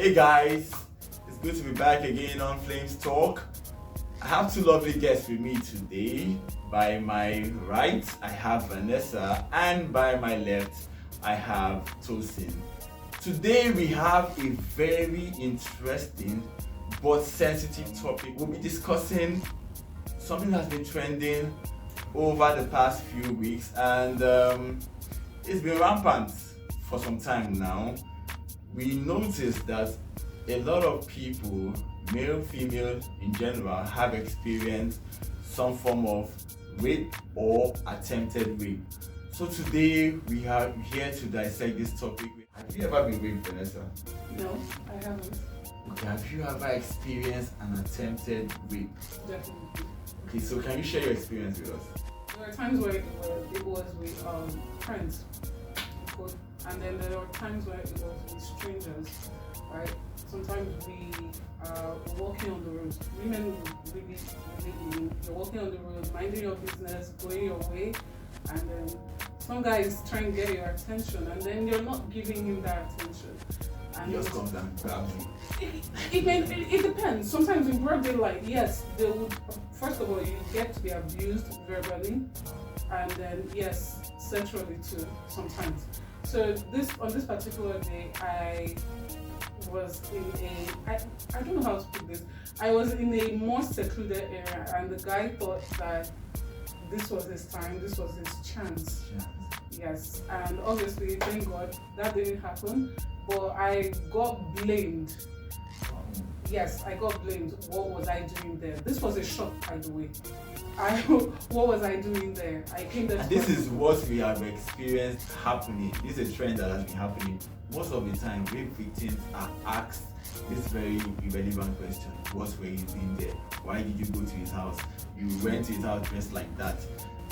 Hey guys, it's good to be back again on Flames Talk. I have two lovely guests with me today. By my right, I have Vanessa, and by my left, I have Tosin. Today we have a very interesting but sensitive topic. We'll be discussing something that's been trending over the past few weeks, and it's been rampant for some time now. We noticed that a lot of people, male, female in general, have experienced some form of rape or attempted rape. So today we are here to dissect this topic. Have you ever been raped, Vanessa? No, I haven't. Okay, have you ever experienced an attempted rape? Definitely. Okay, so can you share your experience with us? There are times where it was with friends, and then there are times where it was with strangers, right? Sometimes we are walking on the road. Women really, you're walking on the road, minding your business, going your way, and then some guy is trying to get your attention, and then you're not giving him that attention. And just comes and grabs you. It depends. Sometimes in broad daylight, yes, they would. First of all, you get to be abused verbally, and then yes, sexually too. Sometimes. So on this particular day, I was in I don't know how to put this. I was in a more secluded area, and the guy thought that this was his time, this was his chance. Yes, and obviously, thank God that didn't happen. But I got blamed. Yes, I got blamed. What was I doing there? This was a shock, by the way. What was I doing there? I came there. And this is what we have experienced happening. This is a trend that has been happening. Most of the time, rape victims are asked this very irrelevant question: what were you doing there? Why did you go to his house? You went to his house dressed like that.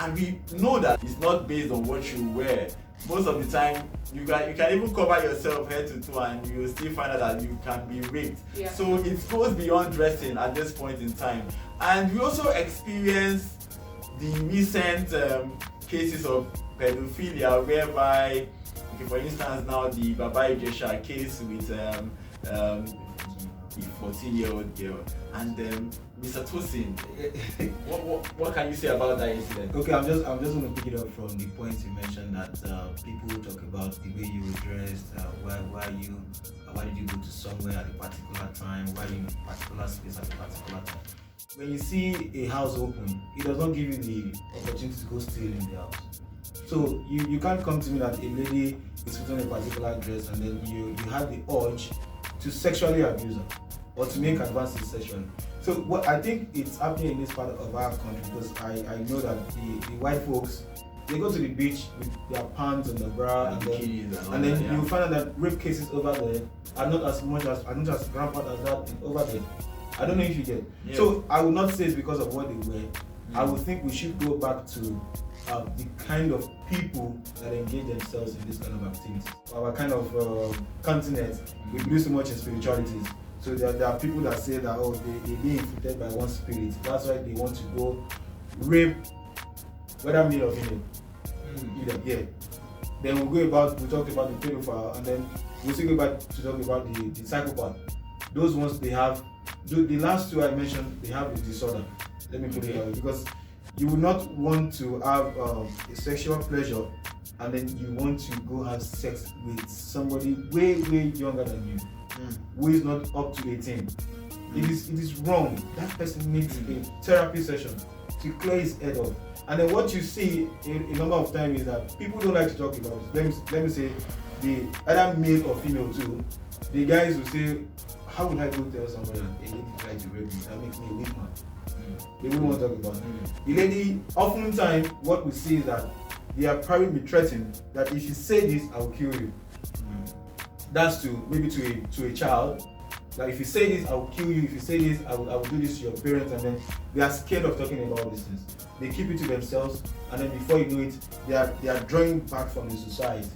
And we know that it's not based on what you wear. Most of the time, you can even cover yourself head to toe, and you will still find out that you can be raped. Yeah. So it goes beyond dressing at this point in time. And we also experience the recent cases of pedophilia, whereby, okay, for instance, now the Baba Ijesha case with a 14-year-old girl, and Mr. Tosin, what can you say about that incident? Okay, I'm just going to pick it up from the point you mentioned that people talk about the way you were dressed, why did you go to somewhere at a particular time, why you in a particular space at a particular time. When you see a house open, it does not give you the opportunity to go steal in the house. So you can't come to me that a lady is putting a particular dress and then you have the urge to sexually abuse her or to make advances sexually. So what I think it's happening in this part of our country, because I know that the white folks, they go to the beach with their pants and the bra and then you find out that rape cases over there are not as rampant as that over there. I don't know if you get. Yeah. So I would not say it's because of what they wear. I would think we should go back to the kind of people that engage themselves in this kind of activities. Our kind of continent, we believe so much in spiritualities. So there are people that say that they're being infected by one spirit. That's why they want to go rape, whether male or female. Either, yeah. Then we talk about the pedophile, and then we'll still go back to talk about the psychopath. Those ones they have. The last two I mentioned, they have a disorder. Let me put it that way, because you will not want to have a sexual pleasure and then you want to go have sex with somebody way younger than you, who is not up to 18. It is wrong. That person needs a therapy session to clear his head off. And then what you see a number of times is that people don't like to talk about it. Let me say, the either male or female too, the guys will say, how would I go tell somebody that a lady tried to rape me? That makes me a weak man. They wouldn't want to talk about it. The lady, oftentimes, what we see is that they are probably threatened that if you say this, I will kill you. That's maybe to a child. Like, if you say this, I will kill you. If you say this, I will do this to your parents. And then they are scared of talking about these things. They keep it to themselves, and then before you know it, they are drawing back from the society,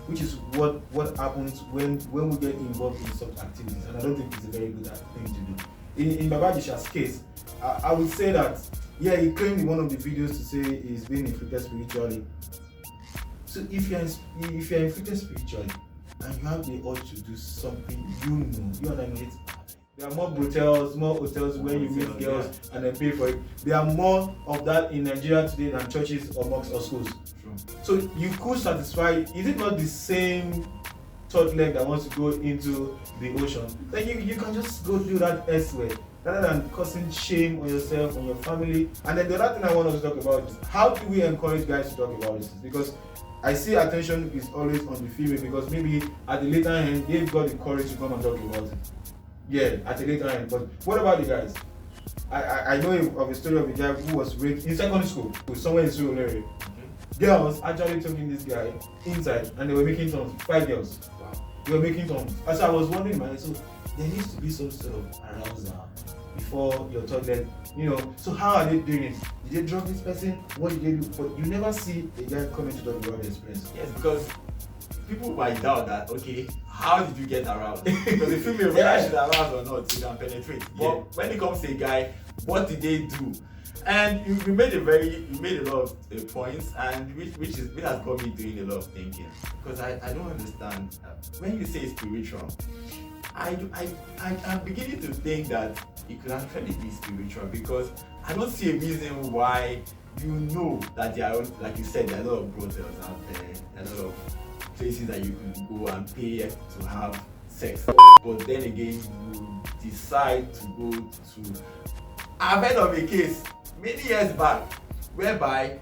which is what happens when we get involved in such activities. And I don't think it's a very good thing to do. In Baba Ijesha's case, I would say that, yeah, he claimed in one of the videos to say he's being inflicted spiritually. So if you're inflicted spiritually, and you have the urge to do something, you understand it. There are more brutals, more hotels where you meet girls and then pay for it. There are more of that in Nigeria today than churches or mosques or schools. True. So you could satisfy. Is it not the same third leg that wants to go into the ocean? Then you can just go do that elsewhere, rather than causing shame on yourself, on your family. And then the other thing I want us to talk about is how do we encourage guys to talk about this? Because I see attention is always on the female, because maybe at the later end they've got the courage to come and talk about it. Yeah, at the later end. But what about the guys? I know of a story of a guy who was raped in secondary school, somewhere in Surulere. Girls actually taking this guy inside and they were making terms. 5 girls. Wow. They were making terms. And so I was wondering, man, so there needs to be some sort of arousal before your third leg, So how are they doing it? Did they drug this person? What did they do? But you never see a guy coming to talk about the experience. Yes, because people might doubt that, okay, how did you get aroused? Because the female, whether she's aroused or not, you can penetrate. But when it comes to a guy, what did they do? And you made a lot of points, and which has got me doing a lot of thinking. Because I don't understand. When you say spiritual, I'm beginning to think that it could actually be spiritual, because I don't see a reason why that there are, like you said, there are a lot of brothels out there, a lot of places that you can go and pay to have sex. But then again, you decide to go to. I've heard of a case many years back whereby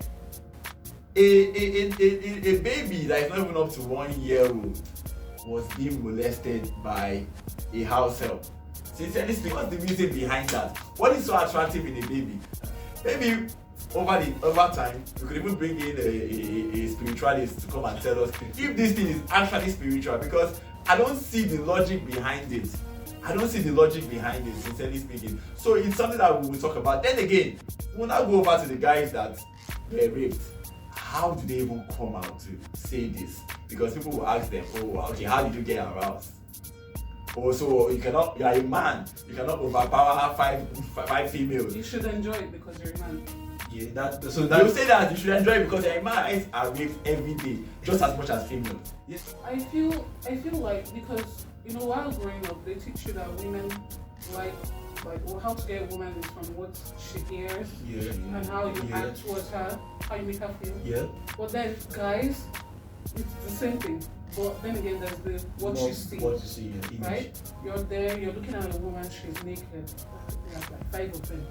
a baby that is not even up to 1 year old was being molested by a house help. Sincerely speaking, what's the reason behind that? What is so attractive in a baby? Maybe over time, we could even bring in a spiritualist to come and tell us if this thing is actually spiritual, because I don't see the logic behind it. Sincerely speaking. So it's something that we will talk about. Then again, we'll now go over to the guys that were raped. How do they even come out to say this? Because people will ask them, oh, okay, how did you get aroused? Oh, so you are a man, you cannot overpower five females. You should enjoy it because you're a man. Yeah, you say that you should enjoy it because your man are raped every day, just as much as females. Yes. I feel like, because while growing up, they teach you that women like how to get a woman is from what she hears, and how you act towards her, how you make her feel. Yeah. But then guys, it's the same thing. But then again, there's the what you see, right? You're there, you're looking at a woman, she's naked. You have like 5 of them.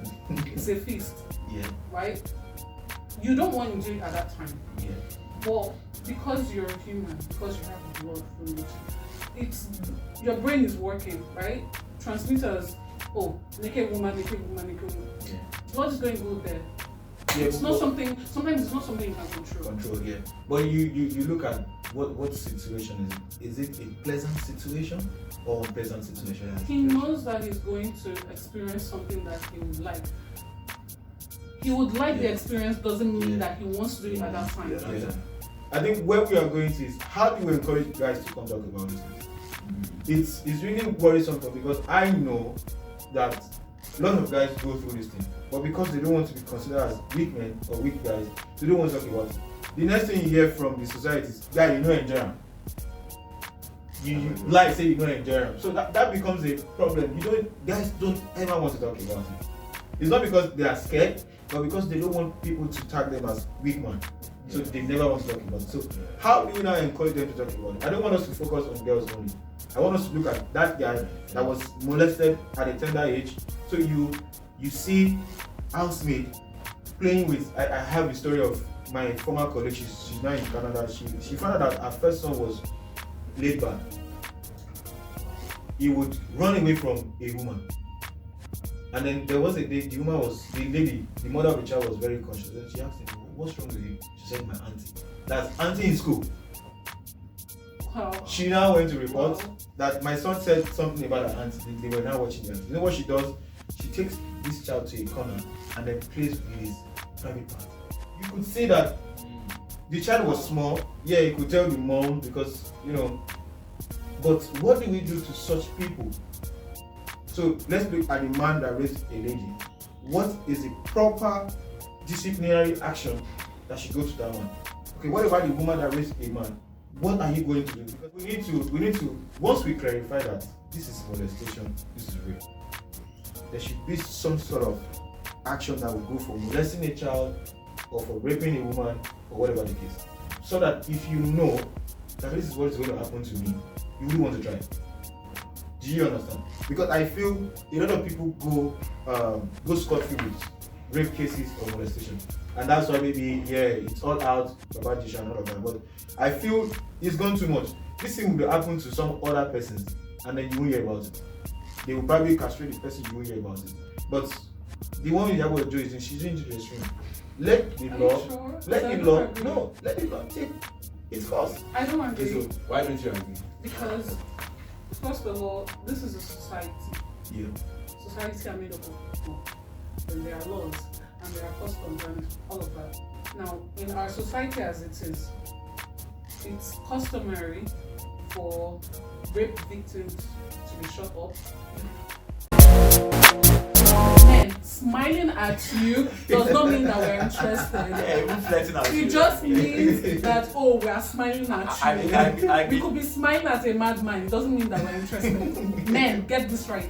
It's a feast. Yeah. Right? You don't want to do it at that time. Yeah. But because you're human, because you have blood fluid, your brain is working, right? Transmitters, naked woman. Yeah. Blood is going to go there. Yeah, it's not something. Sometimes it's not something you can control. Yeah. But you look at what situation is it a pleasant situation or unpleasant situation? He knows that he's going to experience something that he would like. He would like the experience, doesn't mean that he wants to do it at that time. Yeah. I think where we are going to is, how do we encourage guys to come talk about this? It's really worrisome, because I know that a lot of guys go through this thing, but because they don't want to be considered as weak men or weak guys, they don't want to talk about it. The next thing you hear from the society is, guy, you know enjoy him. You like say you know enjoy him. So that becomes a problem. Guys don't ever want to talk about it. It's not because they are scared, but because they don't want people to tag them as weak man. So they never want to talk about it. So how do you now encourage them to talk about it? I don't want us to focus on girls only. I want us to look at that guy that was molested at a tender age. So you see housemaid playing with. I have a story of my former colleague. She's now in Canada. She found out that her first son was laid back. He would run away from a woman. And then there was a day, the mother of the child was very conscious. And she asked him, what's wrong with you? She said, my auntie. That's auntie in school. Wow. She now went to report that my son said something about her auntie. They were now watching them. You know what she does? She takes this child to a corner and then plays with his private part. You could see that the child was small. Yeah, you could tell the mom because, but what do we do to such people? So let's look at the man that raped a lady. What is the proper disciplinary action that should go to that one? Okay, what about the woman that raped a man? what are you going to do? Because we need to once we clarify that this is molestation, this is rape, there should be some sort of action that will go for molesting a child or for raping a woman or whatever the case. So that if you know that this is what is going to happen to me, you really want to try it. Do you understand? Because I feel a lot of people go scot-free with rape cases or molestation. And that's why maybe, it's all out, Baba Jisha and all of that. But I feel it's gone too much. This thing will happen to some other persons and then you won't hear about it. They will probably castrate the person, you won't hear about it. But the one you have to do is she's into the extreme. Let the law take its course. I don't agree. So why don't you agree? Because, first of all, this is a society. Yeah. Society are made up of people. And there are laws and there are customs and all of that. Now, in our society as it is, it's customary for rape victims to be shut up. Men smiling at you does not mean that we're interested. Yeah, even flirting at you. It just means that, we are smiling at you. We could be smiling at a madman. It doesn't mean that we're interested. Men, get this right.